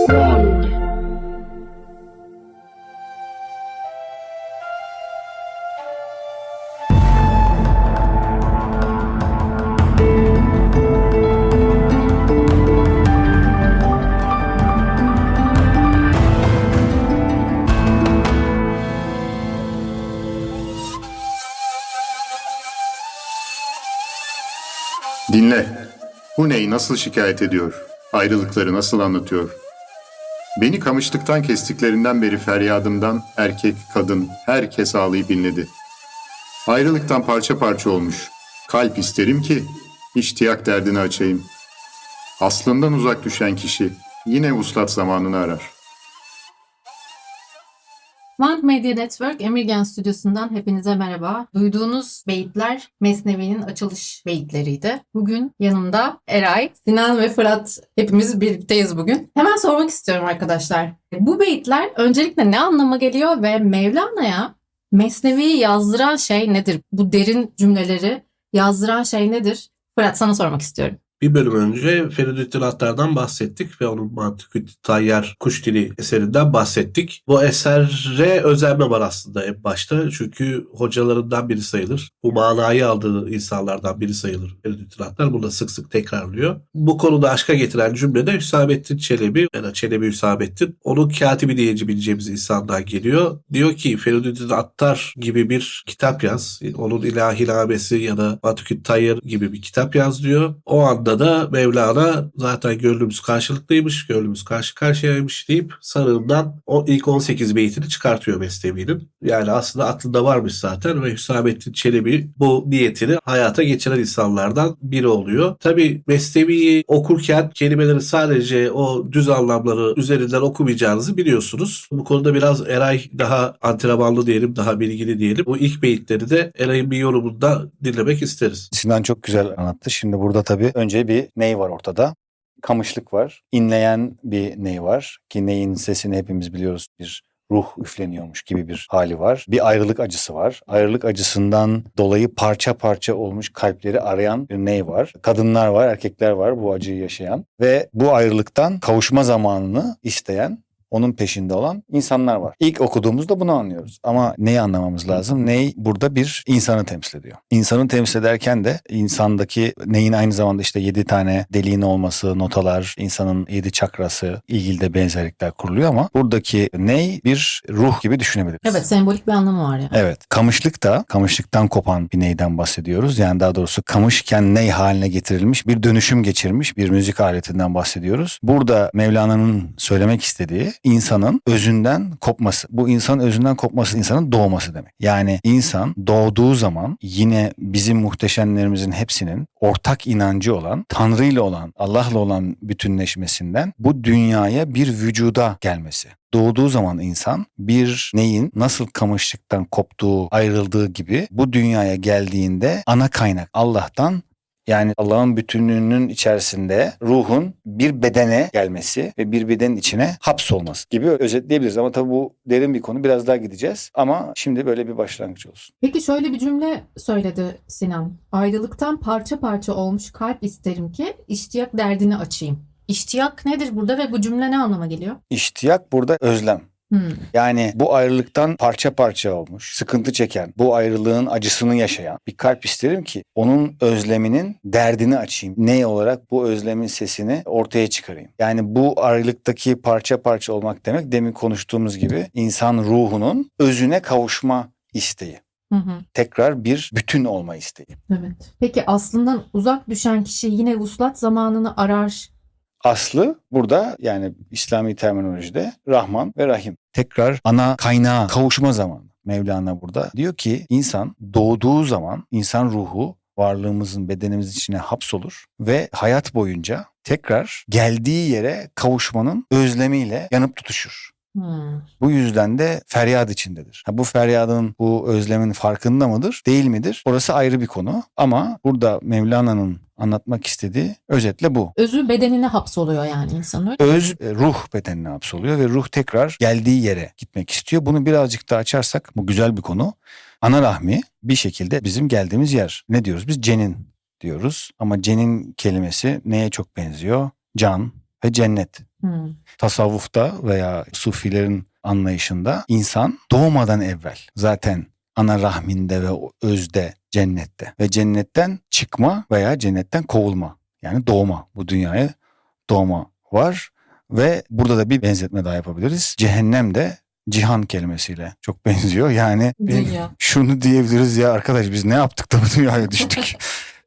Sound. Dinle. Bu ney nasıl şikayet ediyor? Ayrılıkları nasıl anlatıyor? Beni kamışlıktan kestiklerinden beri feryadımdan erkek, kadın, herkes ağlayıp inledi. Ayrılıktan parça parça olmuş. Kalp isterim ki iştiyak derdini açayım. Aslından uzak düşen kişi yine vuslat zamanını arar. One Media Network Emirgan Stüdyosu'ndan hepinize merhaba. Duyduğunuz beyitler Mesnevi'nin açılış beyitleriydi. Bugün yanımda Eray, Sinan ve Fırat hepimiz birlikteyiz bugün. Hemen sormak istiyorum arkadaşlar. Bu beyitler öncelikle ne anlama geliyor ve Mevlana'ya Mesnevi'yi yazdıran şey nedir? Bu derin cümleleri yazdıran şey nedir? Fırat, sana sormak istiyorum. Bir bölüm önce Feridüddin Attar'dan bahsettik ve onun Mantık-ı Tayyar Kuş Dili eserinden bahsettik. Bu esere özenme var aslında en başta. Çünkü hocalarından biri sayılır. Bu manayı aldığı insanlardan biri sayılır Feridüddin Attar. Bunu da sık sık tekrarlıyor. Bu konuda aşka getiren cümlede Hüsamettin Çelebi, yani Çelebi Hüsamettin, onun katibi diyebileceğimiz insandan geliyor. Diyor ki Feridüddin Attar gibi bir kitap yaz. Onun İlahinamesi ya da Mantık-ı Tayyar gibi bir kitap yaz diyor. O anda da Mevlana zaten gönlümüz karşılıklıymış, gönlümüz karşı karşıyaymış deyip sarığından o ilk 18 beytini çıkartıyor Mesnevi'nin. Yani aslında aklında varmış zaten ve Hüsamettin Çelebi bu niyetini hayata geçiren insanlardan biri oluyor. Tabii Mesnevi'yi okurken kelimeleri sadece o düz anlamları üzerinden okumayacağınızı biliyorsunuz. Bu konuda biraz Eray daha antrenmanlı diyelim, daha bilgili diyelim. Bu ilk beyitleri de Eray'ın bir yorumunda dinlemek isteriz. Sinan çok güzel anlattı. Şimdi burada tabii önce bir ney var ortada. Kamışlık var. İnleyen bir ney var. Ki neyin sesini hepimiz biliyoruz. Bir ruh üfleniyormuş gibi bir hali var. Bir ayrılık acısı var. Ayrılık acısından dolayı parça parça olmuş kalpleri arayan bir ney var. Kadınlar var, erkekler var bu acıyı yaşayan. Ve bu ayrılıktan kavuşma zamanını isteyen, onun peşinde olan insanlar var. İlk okuduğumuzda bunu anlıyoruz. Ama neyi anlamamız lazım? Ney burada bir insanı temsil ediyor. İnsanı temsil ederken de insandaki neyin aynı zamanda işte 7 tane deliğin olması, notalar, insanın 7 çakrası ilgili de benzerlikler kuruluyor ama buradaki ney bir ruh gibi düşünebiliriz. Evet, sembolik bir anlamı var yani. Evet. Kamışlık da kamışlıktan kopan bir neyden bahsediyoruz. Yani daha doğrusu kamışken ney haline getirilmiş bir dönüşüm geçirmiş bir müzik aletinden bahsediyoruz. Burada Mevlana'nın söylemek istediği insanın özünden kopması. Bu insanın özünden kopması insanın doğması demek. Yani insan doğduğu zaman yine bizim muhteşemlerimizin hepsinin ortak inancı olan, Tanrı ile olan, Allah'la olan bütünleşmesinden bu dünyaya bir vücuda gelmesi. Doğduğu zaman insan bir neyin nasıl kamışlıktan koptuğu, ayrıldığı gibi bu dünyaya geldiğinde ana kaynak Allah'tan, yani Allah'ın bütünlüğünün içerisinde ruhun bir bedene gelmesi ve bir bedenin içine hapsolması gibi özetleyebiliriz. Ama tabii bu derin bir konu, biraz daha gideceğiz. Ama şimdi böyle bir başlangıç olsun. Peki şöyle bir cümle söyledi Sinan. Ayrılıktan parça parça olmuş kalp isterim ki iştiyak derdini açayım. İştiyak nedir burada ve bu cümle ne anlama geliyor? İştiyak burada özlem. Yani bu ayrılıktan parça parça olmuş, sıkıntı çeken, bu ayrılığın acısını yaşayan bir kalp isterim ki onun özleminin derdini açayım. Ne olarak bu özlemin sesini ortaya çıkarayım. Yani bu ayrılıktaki parça parça olmak demek, demin konuştuğumuz gibi insan ruhunun özüne kavuşma isteği. Tekrar bir bütün olma isteği. Evet. Peki aslından uzak düşen kişi yine vuslat zamanını arar. Aslı burada, yani İslami terminolojide Rahman ve Rahim. Tekrar ana kaynağa kavuşma zamanı. Mevlana burada diyor ki insan doğduğu zaman insan ruhu varlığımızın, bedenimiz içine hapsolur ve hayat boyunca tekrar geldiği yere kavuşmanın özlemiyle yanıp tutuşur. Bu yüzden de feryat içindedir. Bu feryadın, bu özlemin farkında mıdır, değil midir? Orası ayrı bir konu. Ama burada Mevlana'nın anlatmak istediği özetle bu. Özü bedenine hapsoluyor yani insanın. Öz ruh bedenine hapsoluyor ve ruh tekrar geldiği yere gitmek istiyor. Bunu birazcık daha açarsak bu güzel bir konu. Ana rahmi bir şekilde bizim geldiğimiz yer. Ne diyoruz biz? Cenin diyoruz. Ama cenin kelimesi neye çok benziyor? Can, ve cennet. Hmm. Tasavvufta veya sufilerin anlayışında insan doğmadan evvel zaten ana rahminde ve o özde cennette ve cennetten çıkma veya cennetten kovulma, yani doğma, bu dünyaya doğma var ve burada da bir benzetme daha yapabiliriz. Cehennem de cihan kelimesiyle çok benziyor. Yani Dünya. şunu diyebiliriz, ya arkadaş biz ne yaptık da bu dünyaya düştük.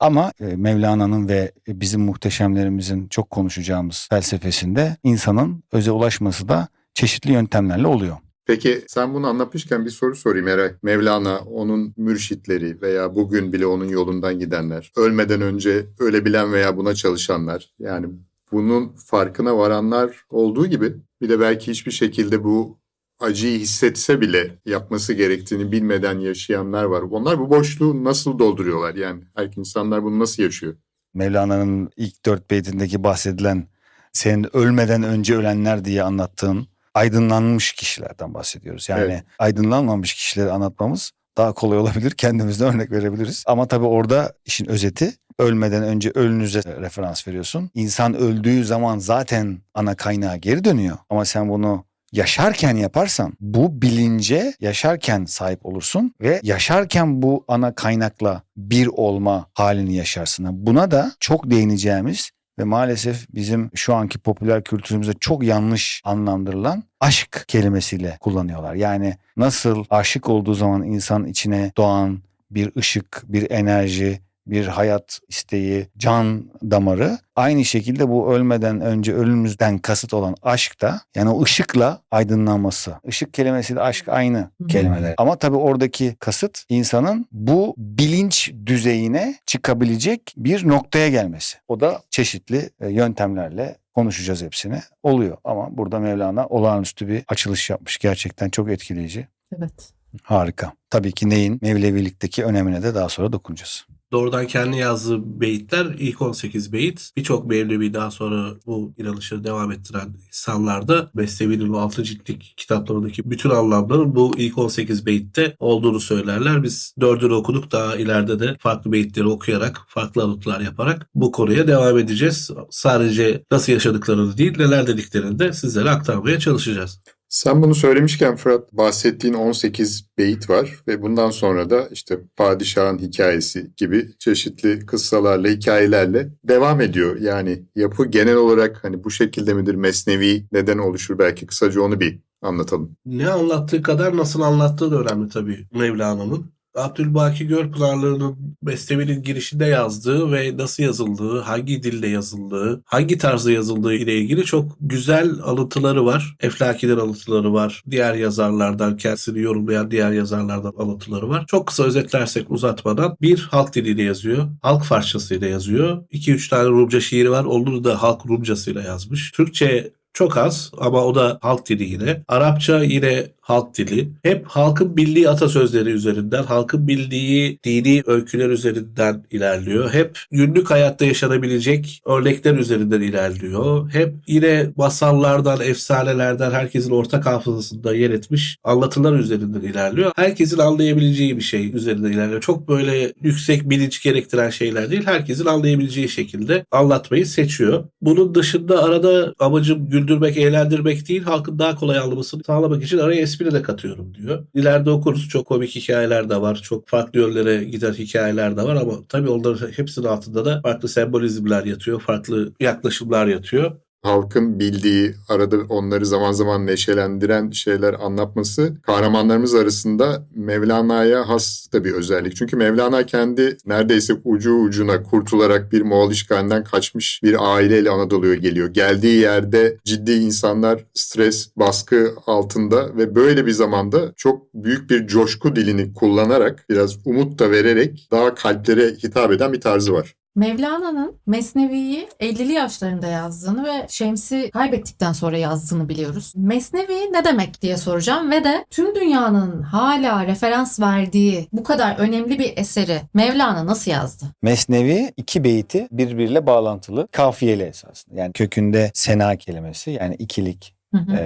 Ama Mevlana'nın ve bizim muhteşemlerimizin çok konuşacağımız felsefesinde insanın öze ulaşması da çeşitli yöntemlerle oluyor. Peki sen bunu anlatmışken bir soru sorayım Eray. Mevlana, onun mürşitleri veya bugün bile onun yolundan gidenler, ölmeden önce ölebilen veya buna çalışanlar, yani bunun farkına varanlar olduğu gibi bir de belki hiçbir şekilde bu acıyı hissetse bile yapması gerektiğini bilmeden yaşayanlar var. Onlar bu boşluğu nasıl dolduruyorlar? Yani insanlar bunu nasıl yaşıyor? Mevlana'nın ilk 4 beytindeki bahsedilen senin ölmeden önce ölenler diye anlattığın aydınlanmış kişilerden bahsediyoruz. Yani Evet. aydınlanmamış kişileri anlatmamız daha kolay olabilir. Kendimizden örnek verebiliriz. Ama tabii orada işin özeti, ölmeden önce ölünüze referans veriyorsun. İnsan öldüğü zaman zaten ana kaynağa geri dönüyor. Ama sen bunu yaşarken yaparsan bu bilince yaşarken sahip olursun ve yaşarken bu ana kaynakla bir olma halini yaşarsın. Buna da çok değineceğimiz ve maalesef bizim şu anki popüler kültürümüzde çok yanlış anlamlandırılan aşk kelimesiyle kullanıyorlar. Yani nasıl aşık olduğu zaman insan içine doğan bir ışık, bir enerji, bir hayat isteği, can damarı, aynı şekilde bu ölmeden önce ölümümüzden kasıt olan aşk da, yani o ışıkla aydınlanması. Işık kelimesiyle aşk aynı kelimeler. Ama tabii oradaki kasıt insanın bu bilinç düzeyine çıkabilecek bir noktaya gelmesi. O da çeşitli yöntemlerle konuşacağız hepsini. Oluyor ama burada Mevlana olağanüstü bir açılış yapmış. Gerçekten çok etkileyici. Evet. Harika. Tabii ki neyin Mevlevilikteki önemine de daha sonra dokunacağız. Doğrudan kendi yazdığı beyitler ilk 18 beyit. Birçok Mevlevi daha sonra bu inanışı devam ettiren insanlar da Mesnevi'nin o 6 ciltlik kitaplarındaki bütün anlamların bu ilk 18 beyitte olduğunu söylerler. Biz 4'ünü okuduk, daha ileride de farklı beyitleri okuyarak, farklı anlatılar yaparak bu konuya devam edeceğiz. Sadece nasıl yaşadıklarını değil, neler dediklerini de sizlere aktarmaya çalışacağız. Sen bunu söylemişken Fırat, bahsettiğin 18 beyit var ve bundan sonra da işte padişahın hikayesi gibi çeşitli kıssalarla, hikayelerle devam ediyor. Yani yapı genel olarak hani bu şekilde midir? Mesnevi neden oluşur? Belki kısaca onu bir anlatalım. Ne anlattığı kadar nasıl anlattığı da önemli tabii Mevlana'nın. Abdülbaki Görpınarlı'nın Mesnevi'nin girişinde yazdığı ve nasıl yazıldığı, hangi dilde yazıldığı, hangi tarzda yazıldığı ile ilgili çok güzel alıntıları var. Eflaki'den alıntıları var. Diğer yazarlardan, kendisini yorumlayan diğer yazarlardan alıntıları var. Çok kısa özetlersek uzatmadan, bir halk diliyle yazıyor, halk Farsçasıyla yazıyor. 2-3 tane Rumca şiiri var. Onları da halk Rumcasıyla yazmış. Türkçe çok az ama o da halk dili yine. Arapça yine halk dili. Hep halkın bildiği atasözleri üzerinden, halkın bildiği dini öyküler üzerinden ilerliyor. Hep günlük hayatta yaşanabilecek örnekler üzerinden ilerliyor. Hep yine masallardan, efsanelerden, herkesin ortak hafızasında yer etmiş anlatılar üzerinden ilerliyor. Herkesin anlayabileceği bir şey üzerinden ilerliyor. Çok böyle yüksek bilinç gerektiren şeyler değil. Herkesin anlayabileceği şekilde anlatmayı seçiyor. Bunun dışında arada amacım güldürmek, eğlendirmek değil, halkın daha kolay anlamasını sağlamak için araya espri de katıyorum diyor. İleride okuruz. Çok komik hikayeler de var. Çok farklı yönlere giden hikayeler de var ama tabii onların hepsinin altında da farklı sembolizmler yatıyor. Farklı yaklaşımlar yatıyor. Halkın bildiği, arada onları zaman zaman neşelendiren şeyler anlatması kahramanlarımız arasında Mevlana'ya has da bir özellik. Çünkü Mevlana kendi neredeyse ucu ucuna kurtularak bir Moğol işgalinden kaçmış bir aileyle Anadolu'ya geliyor. Geldiği yerde ciddi insanlar stres, baskı altında ve böyle bir zamanda çok büyük bir coşku dilini kullanarak, biraz umut da vererek daha kalplere hitap eden bir tarzı var. Mevlana'nın Mesnevi'yi 50'li yaşlarında yazdığını ve Şems'i kaybettikten sonra yazdığını biliyoruz. Mesnevi ne demek diye soracağım ve de tüm dünyanın hala referans verdiği bu kadar önemli bir eseri Mevlana nasıl yazdı? Mesnevi 2 beyti birbiriyle bağlantılı, kafiyeli esasında. Yani kökünde sena kelimesi, yani ikilik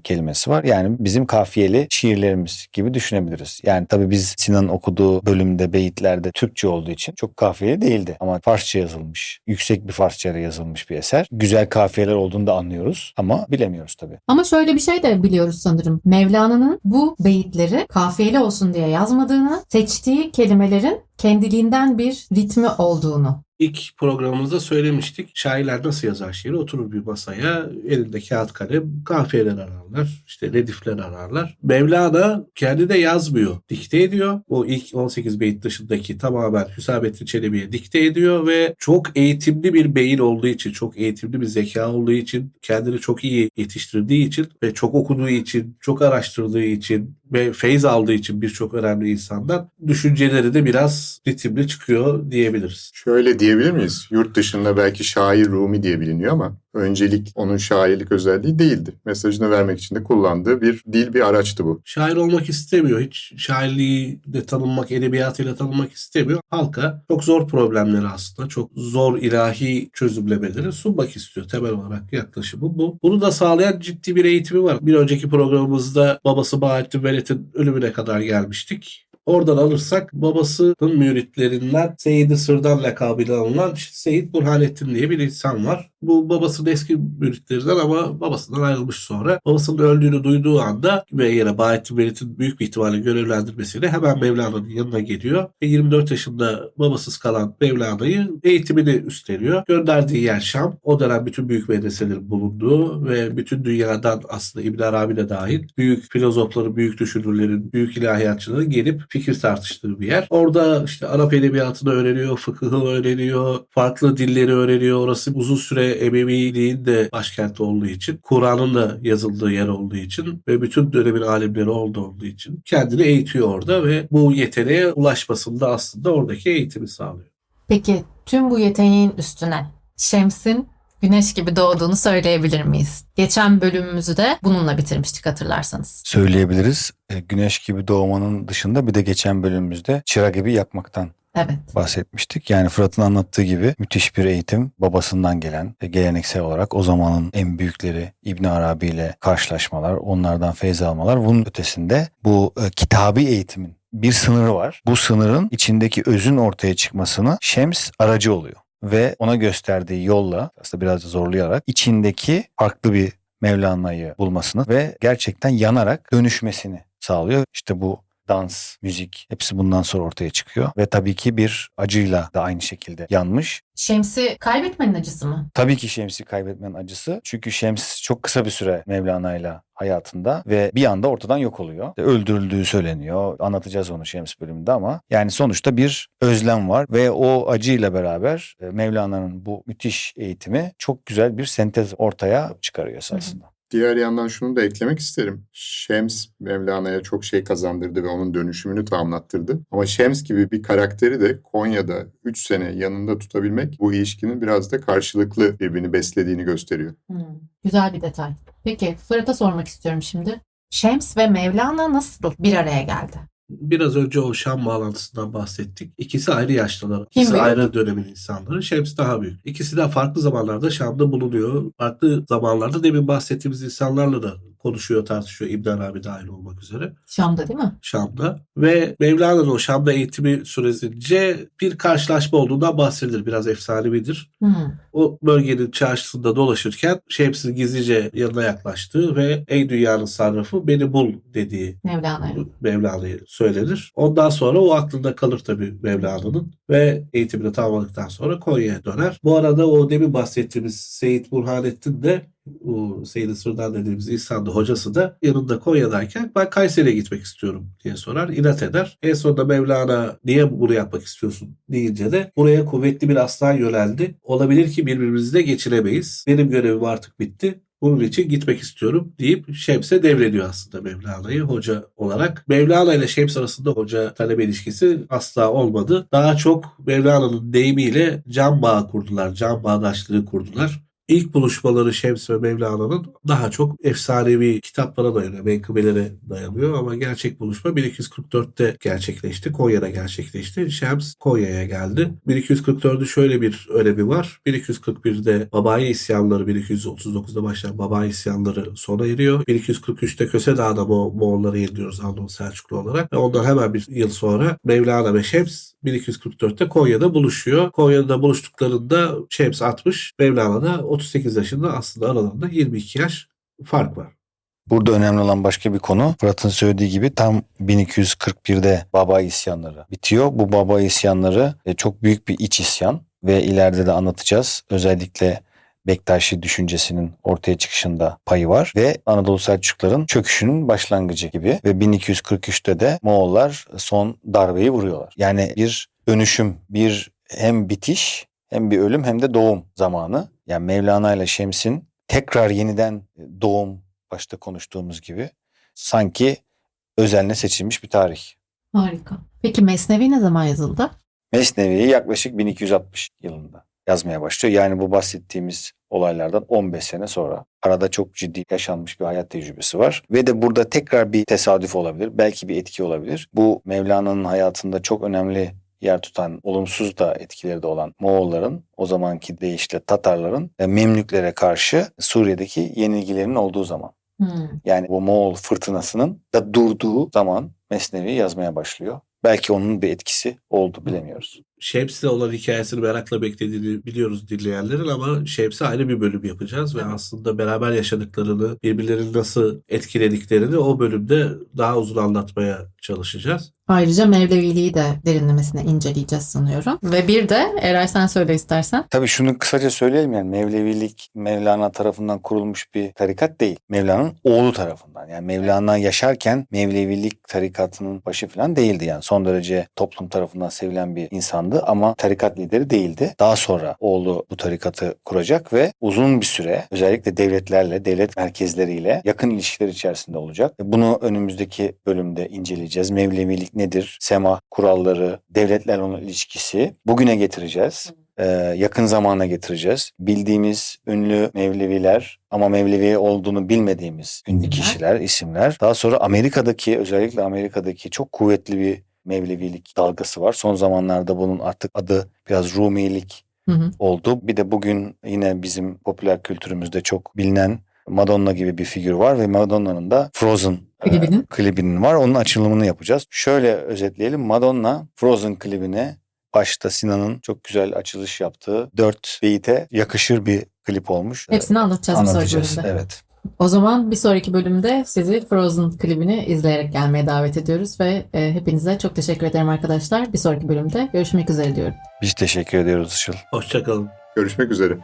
kelimesi var. Yani bizim kafiyeli şiirlerimiz gibi düşünebiliriz. Yani tabii biz Sinan'ın okuduğu bölümde, beyitlerde Türkçe olduğu için çok kafiyeli değildi. Ama Farsça yazılmış, yüksek bir Farsça'da yazılmış bir eser. Güzel kafiyeler olduğunu da anlıyoruz ama bilemiyoruz tabii. Ama şöyle bir şey de biliyoruz sanırım. Mevlana'nın bu beyitleri kafiyeli olsun diye yazmadığını, seçtiği kelimelerin kendiliğinden bir ritmi olduğunu. İlk programımızda söylemiştik. Şairler nasıl yazar şiiri? Oturur bir masaya, elinde kağıt kalem, kafiyeler ararlar, işte redifler ararlar. Mevlana kendi de yazmıyor, dikte ediyor. O ilk 18 beyit dışındaki tamamen Hüsamettin Çelebi'ye dikte ediyor ve çok eğitimli bir beyin olduğu için, çok eğitimli bir zeka olduğu için, kendini çok iyi yetiştirdiği için ve çok okuduğu için, çok araştırdığı için ve feyz aldığı için birçok önemli insandan düşünceleri de biraz ritimli çıkıyor diyebiliriz. Şöyle diyebilir miyiz? Yurt dışında belki şair Rumi diye biliniyor ama öncelik onun şairlik özelliği değildi. Mesajını vermek için de kullandığı bir dil, bir araçtı bu. Şair olmak istemiyor. Hiç şairliği de tanınmak, edebiyatıyla tanınmak istemiyor. Halka çok zor problemleri aslında, çok zor ilahi çözümlemeleri sunmak istiyor. Temel olarak yaklaşımı bu. Bunu da sağlayan ciddi bir eğitimi var. Bir önceki programımızda babası Bahattin Velet'in ölümüne kadar gelmiştik. Oradan alırsak babasının müritlerinden Seyyid-i Sırdan lakabıyla anılan Seyyid Burhanettin diye bir insan var. Bu babasının eski müritlerinden ama babasından ayrılmış sonra. Babasının öldüğünü duyduğu anda ve yine Bahattin Velet'in büyük bir ihtimalle görevlendirmesiyle hemen Mevlana'nın yanına geliyor. Ve 24 yaşında babasız kalan Mevlana'yı eğitimini üstleniyor. Gönderdiği yer Şam. O dönem bütün büyük medreselerin bulunduğu ve bütün dünyadan aslında İbn Arabi de dahil büyük filozofların, büyük düşünürlerin, büyük ilahiyatçıların gelip fikir tartıştığı bir yer. Orada işte Arap edebiyatını öğreniyor, fıkıhı öğreniyor, farklı dilleri öğreniyor. Orası uzun süre Emeviliğin de başkenti olduğu için, Kur'an'ın da yazıldığı yer olduğu için ve bütün dönemin alimleri olduğu için kendini eğitiyor orada ve bu yeteneğe ulaşmasında aslında oradaki eğitimi sağlıyor. Peki tüm bu yeteneğin üstüne Şems'in güneş gibi doğduğunu söyleyebilir miyiz? Geçen bölümümüzü de bununla bitirmiştik hatırlarsanız. Söyleyebiliriz. Güneş gibi doğmanın dışında bir de geçen bölümümüzde çıra gibi yakmaktan Evet. bahsetmiştik. Yani Fırat'ın anlattığı gibi müthiş bir eğitim babasından gelen ve geleneksel olarak o zamanın en büyükleri İbn Arabi ile karşılaşmalar, onlardan feyz almalar. Bunun ötesinde bu kitabi eğitimin bir sınırı var. Bu sınırın içindeki özün ortaya çıkmasına Şems aracı oluyor. Ve ona gösterdiği yolla aslında biraz da zorlayarak içindeki farklı bir Mevlana'yı bulmasını ve gerçekten yanarak dönüşmesini sağlıyor. İşte bu dans, müzik hepsi bundan sonra ortaya çıkıyor. Ve tabii ki bir acıyla da aynı şekilde yanmış. Şems'i kaybetmenin acısı mı? Tabii ki Şems'i kaybetmenin acısı. Çünkü Şems çok kısa bir süre Mevlana'yla hayatında ve bir anda ortadan yok oluyor. Öldürüldüğü söyleniyor. Anlatacağız onu Şems bölümünde ama yani sonuçta bir özlem var ve o acıyla beraber Mevlana'nın bu müthiş eğitimi çok güzel bir sentez ortaya çıkarıyor esasında. Diğer yandan şunu da eklemek isterim. Şems Mevlana'ya çok şey kazandırdı ve onun dönüşümünü tamamlattırdı. Ama Şems gibi bir karakteri de Konya'da 3 sene yanında tutabilmek bu ilişkinin biraz da karşılıklı birbirini beslediğini gösteriyor. Güzel bir detay. Peki Fırat'a sormak istiyorum şimdi. Şems ve Mevlana nasıl bir araya geldi? Biraz önce o Şam bağlantısından bahsettik. İkisi ayrı yaşlılar. İkisi büyük? ayrı dönemin insanları. Şems daha büyük. İkisi de farklı zamanlarda Şam'da bulunuyor. Farklı zamanlarda demin bahsettiğimiz insanlarla da konuşuyor, tartışıyor. İbn Arabi dahil olmak üzere. Şam'da değil mi? Şam'da. Ve Mevlana'nın o Şam'da eğitimi süresince bir karşılaşma olduğundan bahsedilir. Biraz efsanevidir. O bölgenin çarşısında dolaşırken Şems'in gizlice yanına yaklaştığı ve ey dünyanın sarrafı beni bul dediği Mevlana'yı söylenir. Ondan sonra o aklında kalır tabii Mevlana'nın ve eğitimini tamamladıktan sonra Konya'ya döner. Bu arada o demin bahsettiğimiz Seyyid Burhanettin de o Seyyid-i Sırdan dediğimiz insan da hocası da yanında Konya'dayken ben Kayseri'ye gitmek istiyorum diye sorar. İnat eder. En sonunda Mevlana niye bunu yapmak istiyorsun deyince de buraya kuvvetli bir aslan yöneldi. Olabilir ki birbirimizi de geçiremeyiz. Benim görevim artık bitti. Bunun için gitmek istiyorum deyip Şems'e devrediyor aslında Mevlana'yı hoca olarak. Mevlana ile Şems arasında hoca talebe ilişkisi asla olmadı. Daha çok Mevlana'nın deyimiyle can bağı kurdular, can bağdaşlığı kurdular. İlk buluşmaları Şems ve Mevlana'nın daha çok efsanevi kitaplara dayanıyor, menkıbelere dayanıyor ama gerçek buluşma 1244'te gerçekleşti. Konya'da gerçekleşti. Şems Konya'ya geldi. 1244'ün şöyle bir önemi var. 1241'de Babai isyanları, 1239'da başlayan Babai isyanları sona eriyor. 1243'te Köse Dağı'da Moğolları yeniliyoruz Anadolu Selçuklu olarak. Ve ondan hemen bir yıl sonra Mevlana ve Şems 1244'te Konya'da buluşuyor. Konya'da buluştuklarında Şems 60, Mevlana da 38 yaşında, aslında aralarında 22 yaş fark var. Burada önemli olan başka bir konu. Fırat'ın söylediği gibi tam 1241'de Baba isyanları bitiyor. Bu Baba isyanları çok büyük bir iç isyan ve ileride de anlatacağız. Özellikle Bektaşi düşüncesinin ortaya çıkışında payı var ve Anadolu Selçukluların çöküşünün başlangıcı gibi ve 1243'te de Moğollar son darbeyi vuruyorlar. Yani bir dönüşüm, bir hem bitiş hem bir ölüm hem de doğum zamanı. Yani Mevlana ile Şems'in tekrar yeniden doğum, başta konuştuğumuz gibi sanki özenle seçilmiş bir tarih. Harika. Peki Mesnevi ne zaman yazıldı? Mesnevi'yi yaklaşık 1260 yılında yazmaya başlıyor. Yani bu bahsettiğimiz olaylardan 15 sene sonra. Arada çok ciddi yaşanmış bir hayat tecrübesi var. Ve de burada tekrar bir tesadüf olabilir. Belki bir etki olabilir. Bu Mevlana'nın hayatında çok önemli yer tutan, olumsuz da etkileri de olan Moğolların, o zamanki deyişle Tatarların Memlüklere karşı Suriye'deki yenilgilerinin olduğu zaman. Yani bu Moğol fırtınasının da durduğu zaman Mesnevi yazmaya başlıyor. Belki onun bir etkisi oldu, bilemiyoruz. Şems'le olan hikayesini merakla beklediğini biliyoruz dinleyenlerin ama Şems'e ayrı bir bölüm yapacağız ve aslında beraber yaşadıklarını, birbirlerini nasıl etkilediklerini o bölümde daha uzun anlatmaya çalışacağız. Ayrıca Mevleviliği de derinlemesine inceleyeceğiz sanıyorum. Ve bir de Eray sen söyle istersen. Tabii şunu kısaca söyleyelim, yani Mevlevilik Mevlana tarafından kurulmuş bir tarikat değil. Mevlana'nın oğlu tarafından. Yani Mevlana yaşarken Mevlevilik tarikatının başı falan değildi. Yani son derece toplum tarafından sevilen bir insandı ama tarikat lideri değildi. Daha sonra oğlu bu tarikatı kuracak ve uzun bir süre özellikle devletlerle, devlet merkezleriyle yakın ilişkiler içerisinde olacak. Bunu önümüzdeki bölümde inceleyeceğiz. Mevlevilik nedir? Semah kuralları, devletlerle olan ilişkisi bugüne getireceğiz. Yakın zamana getireceğiz. Bildiğimiz ünlü Mevleviler ama Mevlevi olduğunu bilmediğimiz ünlü kişiler, isimler. Daha sonra özellikle Amerika'daki çok kuvvetli bir Mevlevilik dalgası var. Son zamanlarda bunun artık adı biraz Rumilik oldu. Bir de bugün yine bizim popüler kültürümüzde çok bilinen Madonna gibi bir figür var ve Madonna'nın da Frozen klibinin var. Onun açılımını yapacağız. Şöyle özetleyelim. Madonna Frozen klibine başta Sinan'ın çok güzel açılış yaptığı 4 beyite yakışır bir klip olmuş. Hepsini anlatacağız bir sonraki bölümde. Evet. O zaman bir sonraki bölümde sizi Frozen klibini izleyerek gelmeye davet ediyoruz ve hepinize çok teşekkür ederim arkadaşlar. Bir sonraki bölümde görüşmek üzere diyorum. Biz teşekkür ediyoruz Işıl. Hoşçakalın. Görüşmek üzere.